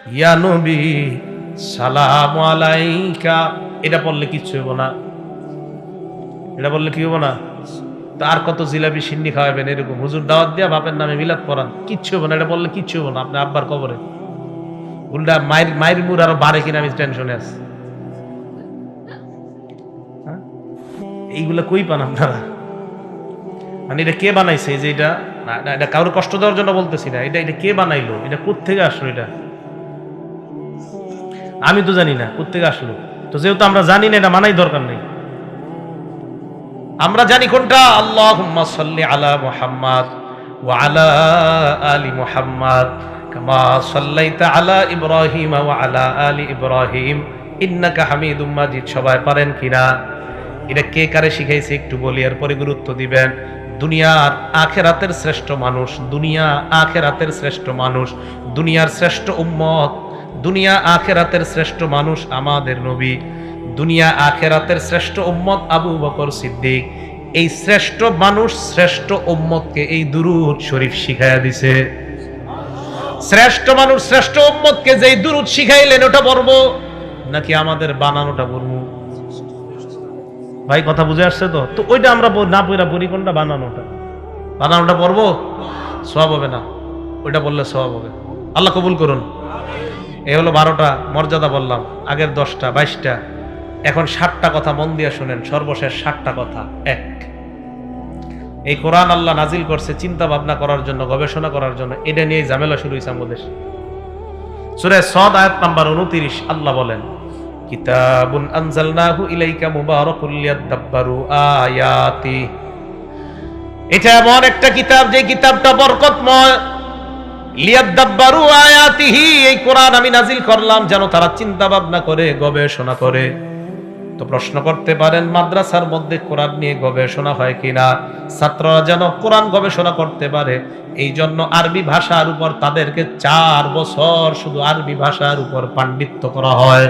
ইয়া নবী সালামু আলাইকা, এটা বললে কিচ্ছু হইব না। এটা বললে কি হবো না? তো আর কত জিলাপি সিন্নি খাওয়াবেন এরকম হুজুর দাওয়াত দিয়া বাপের নামে মিলাদ পড়ান, কিচ্ছু হবো না। এটা বললে কিচ্ছু হবো না। আপনার আব্বার কবরে উল্টা মায়ের মায়ের মুর আরো বাড়ে কিনা আমি টেনশনে আছি। হ্যাঁ? এইগুলা কই পান আপনারা? মানে এটা কে বানাইছে? যে এটা না না, এটা কারোর কষ্ট দেওয়ার জন্য বলতেছি না। এটা এটা কে বানাইলো? এটা কোত্থেকে আসলো? এটা আমি তো জানি না কোত্থেকে আসলো। তো যেহেতু আমরা জানি না, এটা মানাই দরকার নেই। আমরা জানি কোনটা, আল্লাহুম্মা সাল্লি আলা মুহাম্মাদ ওয়া আলা আলি মুহাম্মাদ কামা সাল্লাইতা আলা ইব্রাহিম ওয়া আলা আলি ইব্রাহিম ইন্নাকা হামিদুম মাজিদ। সবাই পারেন কিনা? এটা কে কারে শিখাইছে একটু বলি, এরপরে গুরুত্ব দিবেন। দুনিয়ার আখেরাতের শ্রেষ্ঠ মানুষ, দুনিয়া আখেরাতের শ্রেষ্ঠ মানুষ, দুনিয়ার শ্রেষ্ঠ উম্মত, দুনিয়া আখেরাতের শ্রেষ্ঠ মানুষ আমাদের নবী, দুনিয়া আখেরাতের শ্রেষ্ঠ উম্মত আবু বকর সিদ্দিক। এই শ্রেষ্ঠ মানুষ শ্রেষ্ঠ উম্মতকে এই দুরূদ শরীফ শিখাইয়া দিছে। শ্রেষ্ঠ মানুষ শ্রেষ্ঠ উম্মতকে যেই দুরূদ শিখাইলেন ওটা পড়বো নাকি আমাদের বানানোটা পড়বো? ভাই কথা বুঝে আসছে তো? তো ওইটা আমরা না পড়া পড়ি কোনটা? বানানোটা। বানানোটা পড়বো, সওয়াব হবে না। ওইটা বললে সওয়াব হবে। আল্লাহ কবুল করুন। এই হলো 12টা মর্যাদা বললাম, আগের 10টা 22টা, এখন 60টা কথা মন দিয়ে শুনেন। সর্বশেষ 60টা কথা। এক, এই কোরআন আল্লাহ নাজিল করছে চিন্তা ভাবনা করার জন্য, গবেষণা করার জন্য। এটা নিয়ে ঝামেলা শুরু হয়েছে আমাদের। সূরা সদ আয়াত নাম্বার 29 আল্লাহ বলেন, কিতাবুন আনজালনাহু ইলাইকা মুবারাকুল লিয়াদাব্বারু আয়াতি। এটা এমন একটা কিতাব যে কিতাবটা বরকতময়। লিয়াদাব্বারু আয়াতিহি, এই কোরআন আমি নাজিল করলাম যেন তারা চিন্তা ভাবনা করে, গবেষণা করে। তো প্রশ্ন করতে পারেন, মাদ্রাসার মধ্যে কোরআন নিয়ে গবেষণা হয় কিনা? ছাত্ররা যেন কোরআন গবেষণা করতে পারে, এই জন্য আরবি ভাষার উপর তাদেরকে 4 বছর শুধু আরবি ভাষার উপর পাণ্ডিত্য করা হয়।